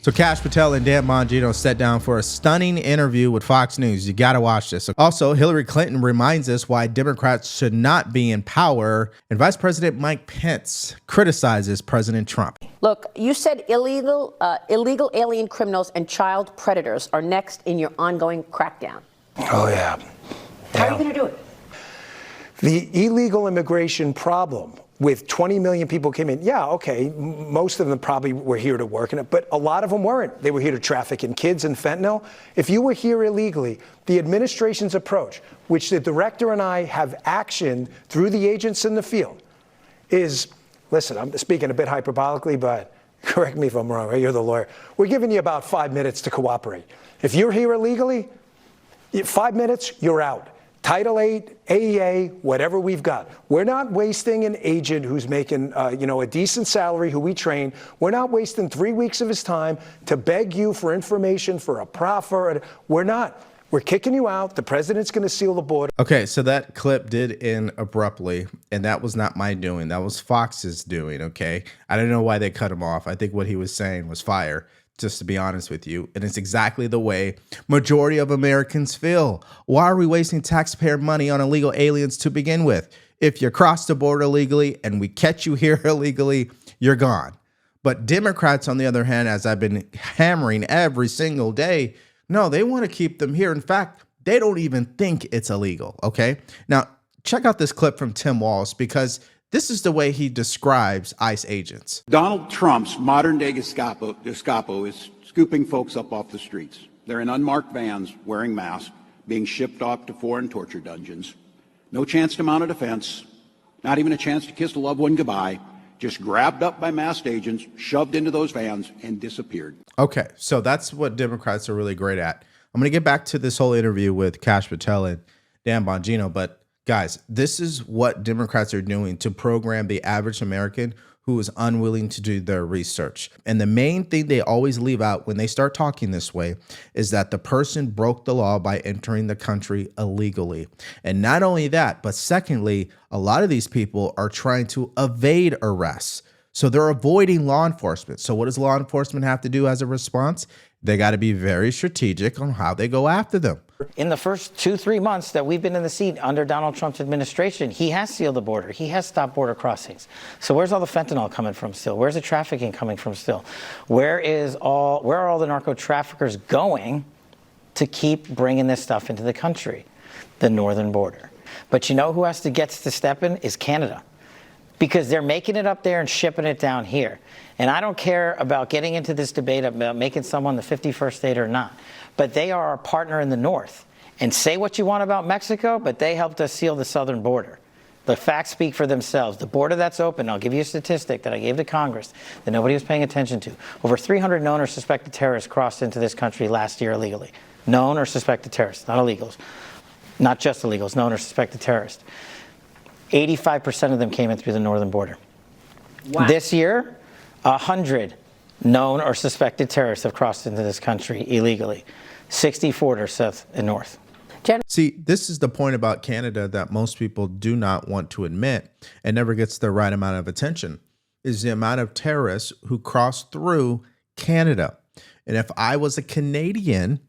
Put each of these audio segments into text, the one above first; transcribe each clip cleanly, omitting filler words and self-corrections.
So Kash Patel and Bongino sat down for a stunning interview with Fox News. You got to watch this. Also, Hillary Clinton reminds us why Democrats should not be in power, and Vice President Mike Pence criticizes President Trump. Look, you said illegal alien criminals and child predators are next in your ongoing crackdown. Oh, yeah. How are you going to do it? The illegal immigration problem with 20 million people came in. Yeah, okay, most of them probably were here to work, but a lot of them weren't. They were here to traffic in kids and fentanyl. If you were here illegally, the administration's approach, which the director and I have actioned through the agents in the field, is, listen, I'm speaking a bit hyperbolically, but correct me if I'm wrong, right? You're the lawyer. We're giving you about 5 minutes to cooperate. If you're here illegally, 5 minutes, you're out. Title 8, AEA, whatever we've got. We're not wasting an agent who's making, a decent salary, who we train. We're not wasting 3 weeks of his time to beg you for information, for a proffer. We're not. We're kicking you out. The president's going to seal the border. Okay, so that clip did end abruptly, and that was not my doing. That was Fox's doing, okay? I don't know why they cut him off. I think what he was saying was fire, just to be honest with you. And it's exactly the way majority of Americans feel. Why are we wasting taxpayer money on illegal aliens to begin with? If you cross the border illegally and we catch you here illegally, you're gone. But Democrats, on the other hand, as I've been hammering every single day, no, they want to keep them here. In fact, they don't even think it's illegal, okay? Now, check out this clip from Tim Walz, because this is the way he describes ICE agents. Donald Trump's modern-day Gestapo is scooping folks up off the streets. They're in unmarked vans, wearing masks, being shipped off to foreign torture dungeons. No chance to mount a defense, not even a chance to kiss a loved one goodbye. Just grabbed up by masked agents, shoved into those vans, and disappeared. Okay, so that's what Democrats are really great at. I'm going to get back to this whole interview with Kash Patel and Bongino, but guys, this is what Democrats are doing to program the average American who is unwilling to do their research. And the main thing they always leave out when they start talking this way is that the person broke the law by entering the country illegally. And not only that, but secondly, a lot of these people are trying to evade arrests. So they're avoiding law enforcement. So what does law enforcement have to do as a response? They got to be very strategic on how they go after them. In the first 2-3 months that we've been in the seat under Donald Trump's administration, he has sealed the border. He has stopped border crossings. So where's all the fentanyl coming from still? Where's the trafficking coming from still? Where are all the narco traffickers going to keep bringing this stuff into the country? The northern border. But you know who has to get to step in is Canada, because they're making it up there and shipping it down here. And I don't care about getting into this debate about making someone the 51st state or not, but they are our partner in the north. And say what you want about Mexico, but they helped us seal the southern border. The facts speak for themselves. The border that's open, I'll give you a statistic that I gave to Congress that nobody was paying attention to. Over 300 known or suspected terrorists crossed into this country last year illegally. Known or suspected terrorists, not illegals. Not just illegals, known or suspected terrorists. 85% of them came in through the northern border. Wow. This year, 100 known or suspected terrorists have crossed into this country illegally. 64 are south and north. See, this is the point about Canada that most people do not want to admit and never gets the right amount of attention, is the amount of terrorists who cross through Canada. And if I was a Canadian,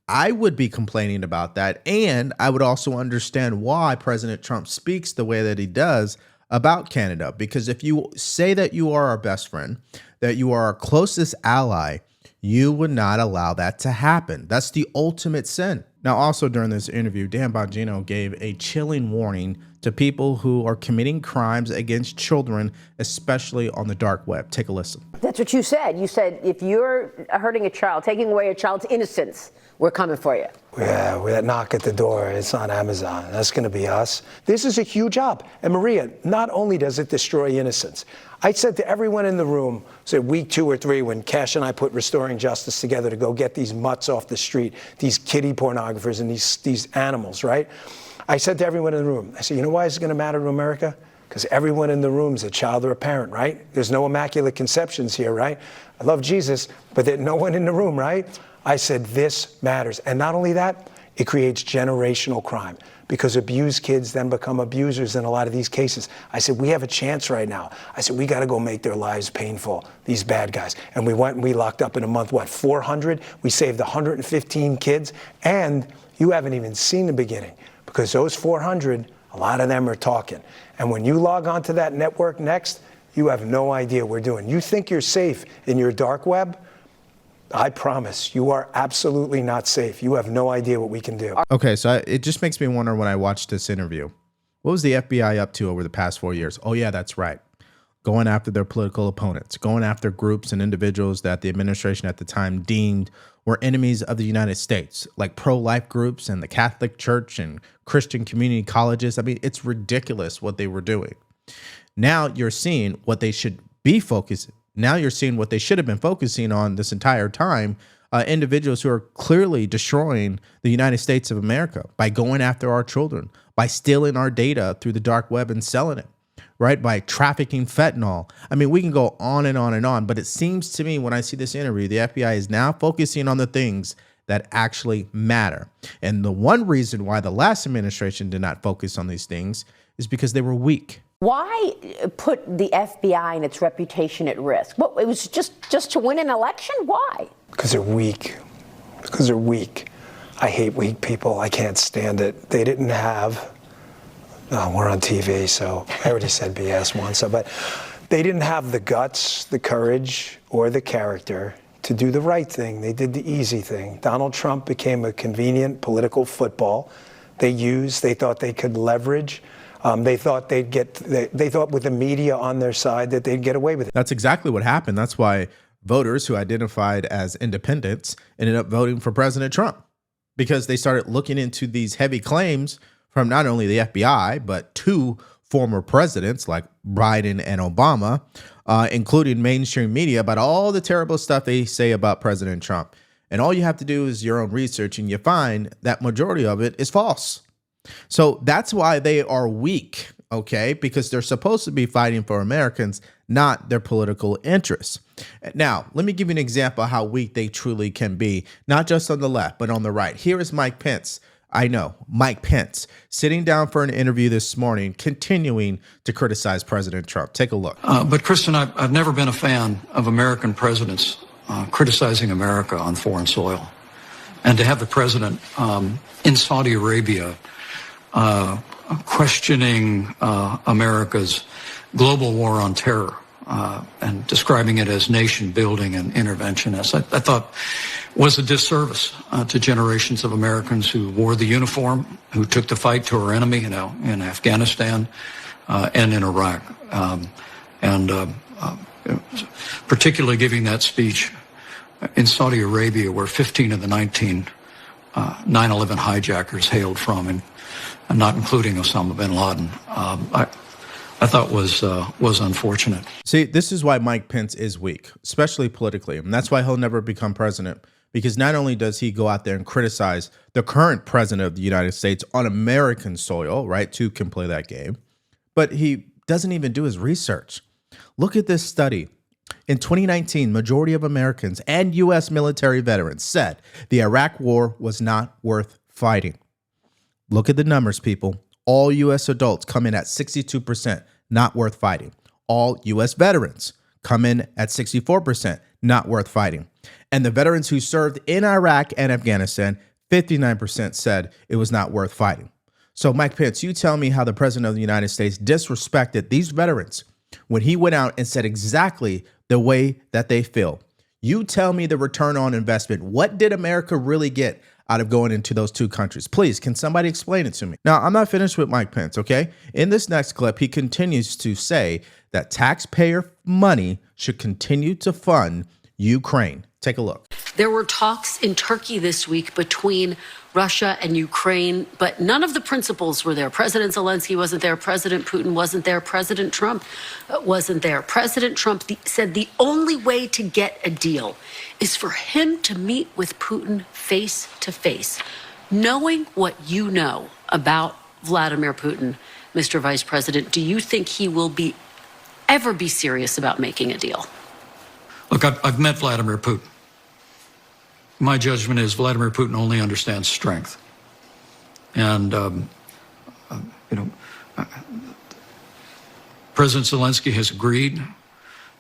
I would be complaining about that. And I would also understand why President Trump speaks the way that he does about Canada. Because if you say that you are our best friend, that you are our closest ally, you would not allow that to happen. That's the ultimate sin. Now, also during this interview, Bongino gave a chilling warning to people who are committing crimes against children, especially on the dark web. Take a listen. That's what you said. You said if you're hurting a child, taking away a child's innocence, we're coming for you. Yeah, with that knock at the door, it's on Amazon. That's going to be us. This is a huge job. And Maria, not only does it destroy innocence, I said to everyone in the room, say week 2 or 3, when Kash and I put Restoring Justice together to go get these mutts off the street, these kiddie pornographers and these animals, right? I said to everyone in the room, I said, you know why it's going to matter to America? Because everyone in the room is a child or a parent, right? There's no immaculate conceptions here, right? I love Jesus, but there's no one in the room, right? I said, this matters. And not only that, it creates generational crime. because abused kids then become abusers in a lot of these cases. I said, we have a chance right now. I said, we got to go make their lives painful, these bad guys. And we went and we locked up in a month, 400? We saved 115 kids. And you haven't even seen the beginning, because those 400, a lot of them are talking. And when you log onto that network next, you have no idea what we're doing. You think you're safe in your dark web? I promise you are absolutely not safe. You have no idea what we can do. Okay, so it just makes me wonder when I watched this interview, what was the FBI up to over the past 4 years? Oh yeah, that's right. Going after their political opponents, going after groups and individuals that the administration at the time deemed were enemies of the United States, like pro-life groups and the Catholic Church and Christian community colleges. I mean, it's ridiculous what they were doing. Now you're seeing what they should be focused. Now you're seeing what they should have been focusing on this entire time. Individuals who are clearly destroying the United States of America by going after our children, by stealing our data through the dark web and selling it, right? By trafficking fentanyl. I mean, we can go on and on and on, but it seems to me when I see this interview, the FBI is now focusing on the things that actually matter. And the one reason why the last administration did not focus on these things is because they were weak. Why put the FBI and its reputation at risk? What, it was just to win an election? Why? Because they're weak. Because they're weak. I hate weak people. I can't stand it. They didn't have, we're on TV, so I already said BS once, but they didn't have the guts, the courage, or the character to do the right thing. They did the easy thing. Donald Trump became a convenient political football. They thought they could leverage. They thought they thought with the media on their side that they'd get away with it. That's exactly what happened. That's why voters who identified as independents ended up voting for President Trump, because they started looking into these heavy claims from not only the FBI, but two former presidents like Biden and Obama, including mainstream media, about all the terrible stuff they say about President Trump. And all you have to do is your own research, and you find that majority of it is false. So that's why they are weak, okay? Because they're supposed to be fighting for Americans, not their political interests. Now, let me give you an example of how weak they truly can be, not just on the left, but on the right. Here is Mike Pence. I know, Mike Pence, sitting down for an interview this morning, continuing to criticize President Trump. Take a look. But Kristen, I've never been a fan of American presidents criticizing America on foreign soil. And to have the president in Saudi Arabia questioning America's global war on terror and describing it as nation building and interventionist, I thought was a disservice to generations of Americans who wore the uniform, who took the fight to our enemy, in Afghanistan and in Iraq. Particularly giving that speech in Saudi Arabia, where 15 of the 19 9/11 hijackers hailed from, and not including Osama bin Laden, I thought was unfortunate. See, this is why Mike Pence is weak, especially politically. And that's why he'll never become president, because not only does he go out there and criticize the current president of the United States on American soil, right? Two can play that game, but he doesn't even do his research. Look at this study. In 2019, majority of Americans and U.S. military veterans said the Iraq war was not worth fighting. Look at the numbers, people. All U.S. adults come in at 62%, not worth fighting. All U.S. veterans come in at 64%, not worth fighting. And the veterans who served in Iraq and Afghanistan, 59% said it was not worth fighting. So, Mike Pence, you tell me how the president of the United States disrespected these veterans when he went out and said exactly the way that they feel. You tell me the return on investment. What did America really get out of going into those two countries? Please, can somebody explain it to me? Now, I'm not finished with Mike Pence, okay? In this next clip, he continues to say that taxpayer money should continue to fund Ukraine. Take a look. There were talks in Turkey this week between Russia and Ukraine, but none of the principals were there. President Zelensky wasn't there. President Putin wasn't there. President Trump wasn't there. President Trump said the only way to get a deal is for him to meet with Putin face to face. Knowing what you know about Vladimir Putin, Mr. Vice President, do you think he will ever be serious about making a deal? Look, I've met Vladimir Putin. My judgment is Vladimir Putin only understands strength. And President Zelensky has agreed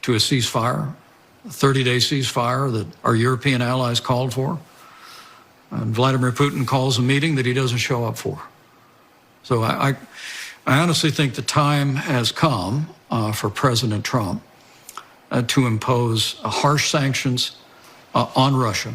to a ceasefire, a 30-day ceasefire that our European allies called for. And Vladimir Putin calls a meeting that he doesn't show up for. So I honestly think the time has come for President Trump to impose harsh sanctions on Russia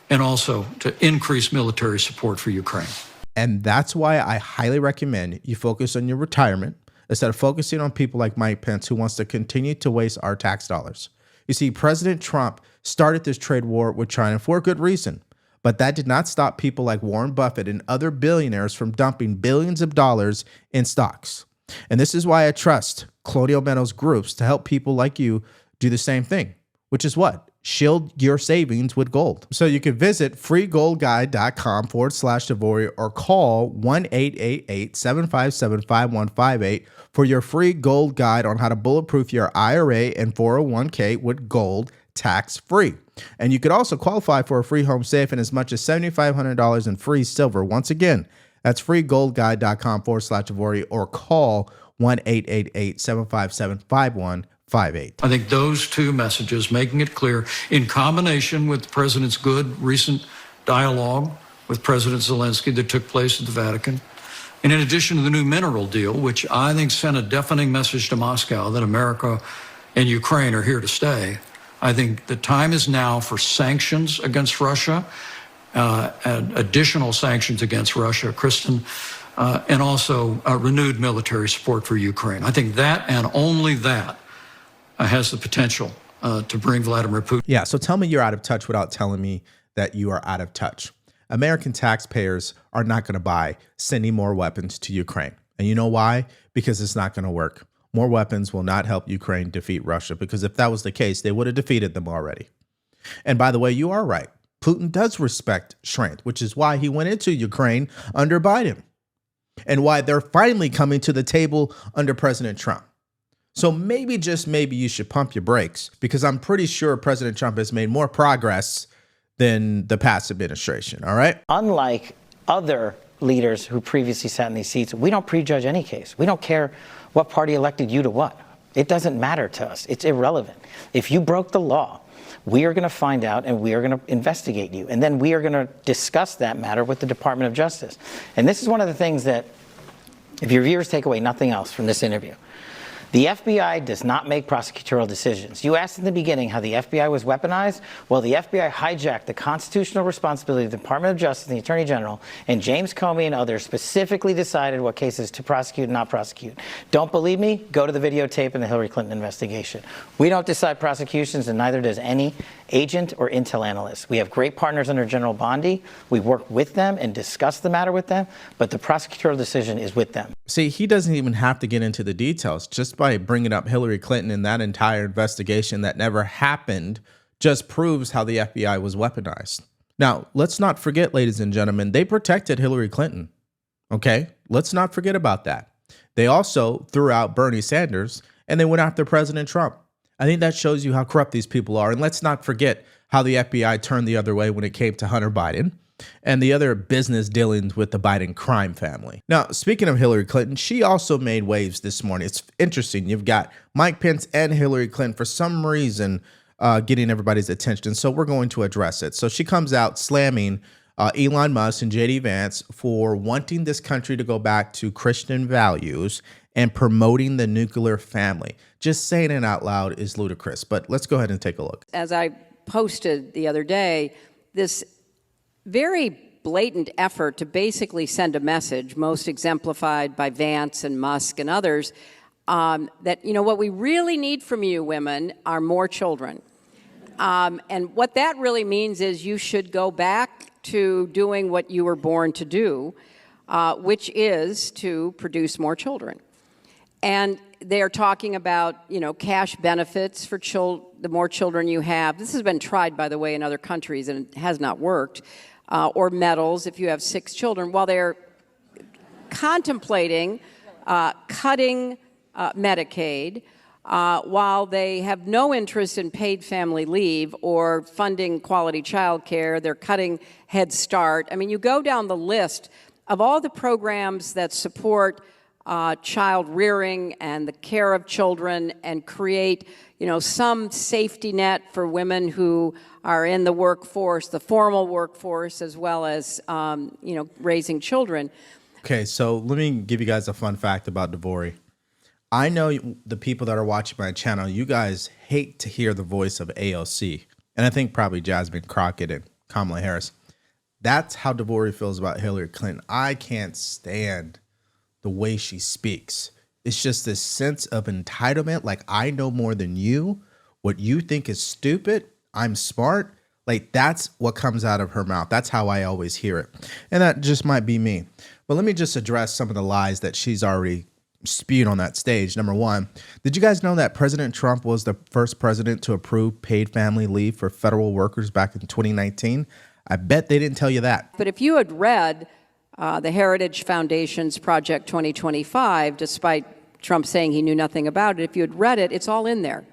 and also to increase military support for Ukraine. And that's why I highly recommend you focus on your retirement instead of focusing on people like Mike Pence, who wants to continue to waste our tax dollars. You see, President Trump started this trade war with China for a good reason, but that did not stop people like Warren Buffett and other billionaires from dumping billions of dollars in stocks. And this is why I trust Colonial Meadows groups to help people like you do the same thing, which is what? Shield your savings with gold. So you can visit freegoldguide.com/Tavory or call 1-888-757-5158 for your free gold guide on how to bulletproof your IRA and 401k with gold tax-free. And you could also qualify for a free home safe and as much as $7,500 in free silver. Once again, that's freegoldguide.com/Tavory or call 1-888-757-5158. I think those two messages, making it clear, in combination with the president's good recent dialogue with President Zelensky that took place at the Vatican, and in addition to the new mineral deal, which I think sent a deafening message to Moscow that America and Ukraine are here to stay, I think the time is now for sanctions against Russia, and additional sanctions against Russia, Kristen, and also renewed military support for Ukraine. I think that and only that has the potential to bring Vladimir Putin. Yeah, so tell me you're out of touch without telling me that you are out of touch. American taxpayers are not going to buy sending more weapons to Ukraine. And you know why? Because it's not going to work. More weapons will not help Ukraine defeat Russia, because if that was the case, they would have defeated them already. And by the way, you are right. Putin does respect strength, which is why he went into Ukraine under Biden and why they're finally coming to the table under President Trump. So maybe, just maybe, you should pump your brakes, because I'm pretty sure President Trump has made more progress than the past administration. All right. Unlike other leaders who previously sat in these seats, we don't prejudge any case. We don't care what party elected you to what. It doesn't matter to us. It's irrelevant. If you broke the law, we are going to find out and we are going to investigate you. And then we are going to discuss that matter with the Department of Justice. And this is one of the things that, if your viewers take away nothing else from this interview, the FBI does not make prosecutorial decisions. You asked in the beginning how the FBI was weaponized. Well, the FBI hijacked the constitutional responsibility of the Department of Justice and the Attorney General, and James Comey and others specifically decided what cases to prosecute and not prosecute. Don't believe me? Go to the videotape in the Hillary Clinton investigation. We don't decide prosecutions, and neither does any agent or intel analyst. We have great partners under General Bondi. We work with them and discuss the matter with them, but the prosecutorial decision is with them. See, he doesn't even have to get into the details. Just by bringing up Hillary Clinton and that entire investigation that never happened just proves how the FBI was weaponized. Now, let's not forget, ladies and gentlemen, they protected Hillary Clinton. Okay? Let's not forget about that. They also threw out Bernie Sanders and they went after President Trump. I think that shows you how corrupt these people are. And let's not forget how the FBI turned the other way when it came to Hunter Biden and the other business dealings with the Biden crime family. Now, speaking of Hillary Clinton, she also made waves this morning. It's interesting. You've got Mike Pence and Hillary Clinton, for some reason, getting everybody's attention. So we're going to address it. So she comes out slamming Elon Musk and JD Vance for wanting this country to go back to Christian values and promoting the nuclear family. Just saying it out loud is ludicrous, but let's go ahead and take a look. As I posted the other day, this very blatant effort to basically send a message, most exemplified by Vance and Musk and others, that, you know, what we really need from you women are more children. And what that really means is you should go back to doing what you were born to do, which is to produce more children. And they are talking about, you know, cash benefits for the more children you have. This has been tried, by the way, in other countries, and it has not worked. Or medals if you have 6 children, while they're contemplating cutting Medicaid, while they have no interest in paid family leave or funding quality child care. They're cutting Head Start. I mean, you go down the list of all the programs that support child rearing and the care of children and create, some safety net for women who are in the workforce, the formal workforce, as well as, raising children. Okay, so let me give you guys a fun fact about DeVore. I know the people that are watching my channel, you guys hate to hear the voice of AOC. And I think probably Jasmine Crockett and Kamala Harris. That's how DeVore feels about Hillary Clinton. I can't stand the way she speaks. It's just this sense of entitlement. Like, I know more than you. What you think is stupid, I'm smart. Like, that's what comes out of her mouth. That's how I always hear it. And that just might be me. But let me just address some of the lies that she's already spewed on that stage. Number one, did you guys know that President Trump was the first president to approve paid family leave for federal workers back in 2019? I bet they didn't tell you that. But if you had read the Heritage Foundation's Project 2025, despite Trump saying he knew nothing about it, if you had read it, it's all in there.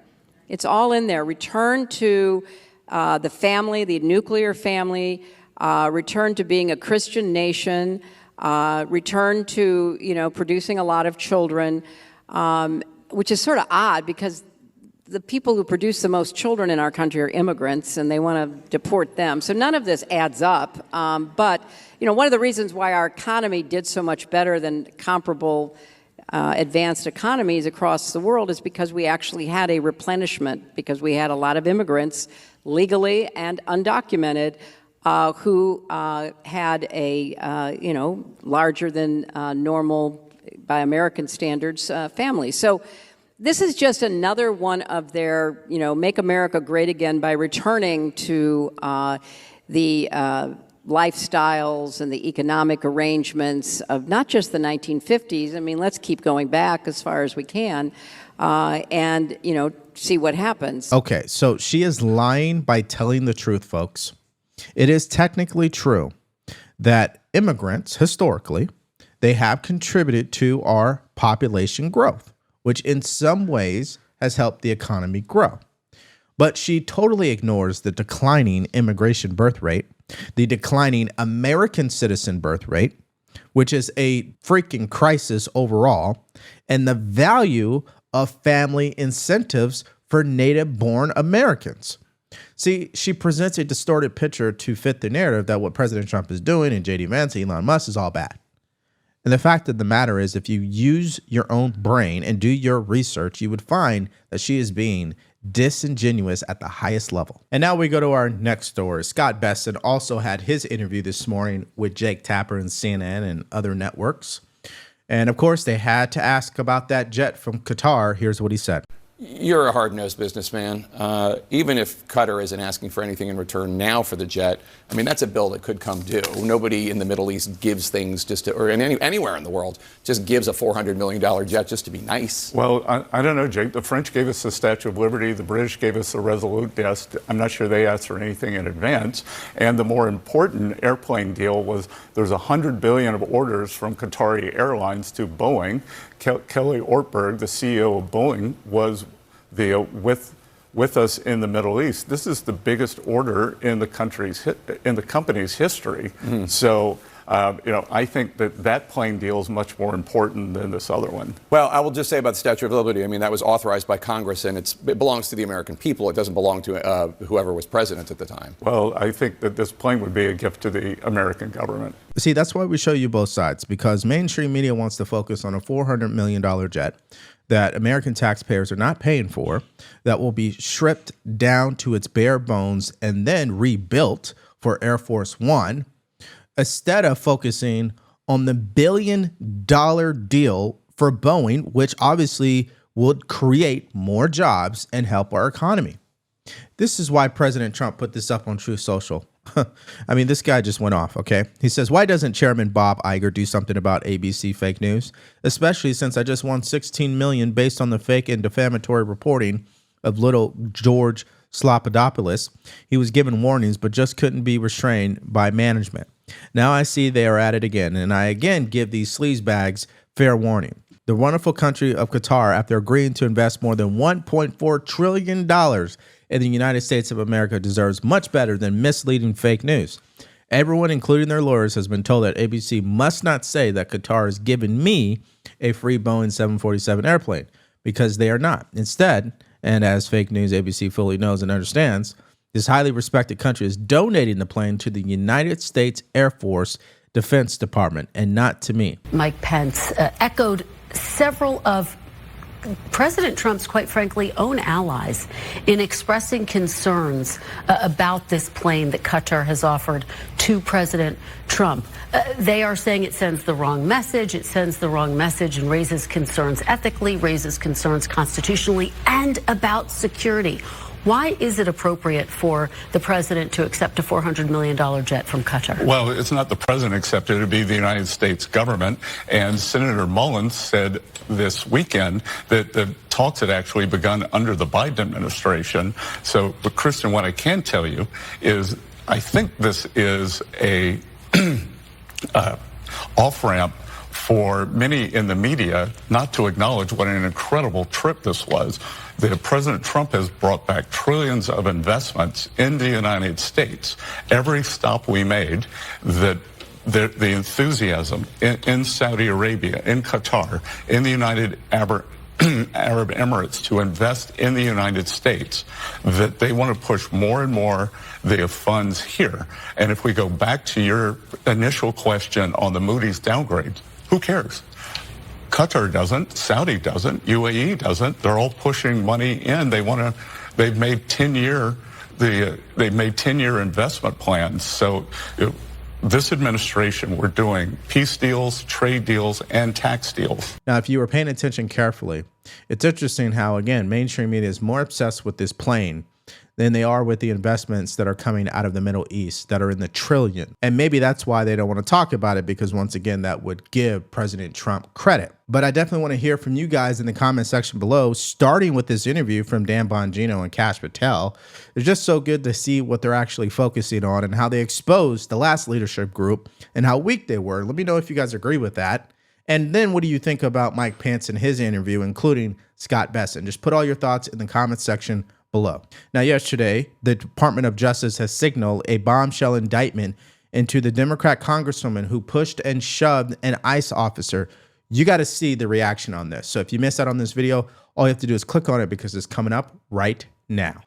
It's all in there. Return to the family, the nuclear family, return to being a Christian nation, return to, producing a lot of children, which is sort of odd because the people who produce the most children in our country are immigrants, and they want to deport them. So none of this adds up. But, one of the reasons why our economy did so much better than comparable advanced economies across the world is because we actually had a replenishment, because we had a lot of immigrants, legally and undocumented, who had a, larger than normal, by American standards, family. So this is just another one of their, make America great again by returning to the lifestyles and the economic arrangements of not just the 1950s. I mean, let's keep going back as far as we can and, see what happens. Okay, so she is lying by telling the truth, folks. It is technically true that immigrants, historically, they have contributed to our population growth, which in some ways has helped the economy grow. But she totally ignores the declining immigration birth rate, the declining American citizen birth rate, which is a freaking crisis overall, and the value of family incentives for native-born Americans. See, she presents a distorted picture to fit the narrative that what President Trump is doing and J.D. Vance, Elon Musk is all bad. And the fact of the matter is, if you use your own brain and do your research, you would find that she is being disingenuous at the highest level. And now we go to our next story. Scott Besson also had his interview this morning with Jake Tapper and CNN and other networks. And of course, they had to ask about that jet from Qatar. Here's what he said. You're a hard-nosed businessman. Even if Qatar isn't asking for anything in return now for the jet, I mean, that's a bill that could come due. Nobody in the Middle East gives things just to, or anywhere in the world, just gives a $400 million jet just to be nice. Well, I don't know, Jake. The French gave us the Statue of Liberty. The British gave us the Resolute Nest. I'm not sure they asked for anything in advance. And the more important airplane deal was there's $100 billion of orders from Qatari Airlines to Boeing. Kelly Ortberg, the CEO of Boeing, was with us in the Middle East. This is the biggest order in the company's history. Mm-hmm. So, I think that plane deal is much more important than this other one. Well, I will just say about the Statue of Liberty, I mean, that was authorized by Congress, and it belongs to the American people. It doesn't belong to whoever was president at the time. Well, I think that this plane would be a gift to the American government. See, that's why we show you both sides, because mainstream media wants to focus on a $400 million jet that American taxpayers are not paying for, that will be stripped down to its bare bones and then rebuilt for Air Force One, instead of focusing on the $1 billion deal for Boeing, which obviously would create more jobs and help our economy. This is why President Trump put this up on Truth Social. I mean, this guy just went off, okay? He says, why doesn't Chairman Bob Iger do something about ABC fake news? Especially since I just won $16 million based on the fake and defamatory reporting of little George Slopadopoulos. He was given warnings, but just couldn't be restrained by management. Now I see they are at it again, and I again give these sleazebags fair warning. The wonderful country of Qatar, after agreeing to invest more than $1.4 trillion in the United States of America, deserves much better than misleading fake news. Everyone, including their lawyers, has been told that ABC must not say that Qatar has given me a free Boeing 747 airplane, because they are not. Instead, and as fake news ABC fully knows and understands, this highly respected country is donating the plane to the United States Air Force Defense Department and not to me. Mike Pence echoed several of President Trump's, quite frankly, own allies in expressing concerns about this plane that Qatar has offered to President Trump. They are saying it sends the wrong message. It sends the wrong message and raises concerns ethically, raises concerns constitutionally, and about security. Why is it appropriate for the president to accept a $400 million jet from Qatar? Well, it's not the president accepted, it would be the United States government. And Senator Mullins said this weekend that the talks had actually begun under the Biden administration. So, but Kristen, what I can tell you is I think this is a off-ramp for many in the media not to acknowledge what an incredible trip this was. That President Trump has brought back trillions of investments in the United States. Every stop we made, that the enthusiasm in Saudi Arabia, in Qatar, in the United Arab Emirates to invest in the United States, that they want to push more and more their funds here. And if we go back to your initial question on the Moody's downgrades, who cares? Qatar doesn't, Saudi doesn't, UAE doesn't. They're all pushing money in. They've made 10-year investment plans. So this administration, we're doing peace deals, trade deals, and tax deals. Now, if you were paying attention carefully, it's interesting how, again, mainstream media is more obsessed with this plane than they are with the investments that are coming out of the Middle East that are in the trillion. And maybe that's why they don't want to talk about it, because once again, that would give President Trump credit. But I definitely want to hear from you guys in the comment section below, starting with this interview from Dan Bongino and Kash Patel. It's just so good to see what they're actually focusing on and how they exposed the last leadership group and how weak they were. Let me know if you guys agree with that. And then what do you think about Mike Pence and his interview, including Scott Bessent? Just put all your thoughts in the comment section below. Now, yesterday, the Department of Justice has signaled a bombshell indictment into the Democrat congresswoman who pushed and shoved an ICE officer. You got to see the reaction on this. So if you missed out on this video, all you have to do is click on it because it's coming up right now.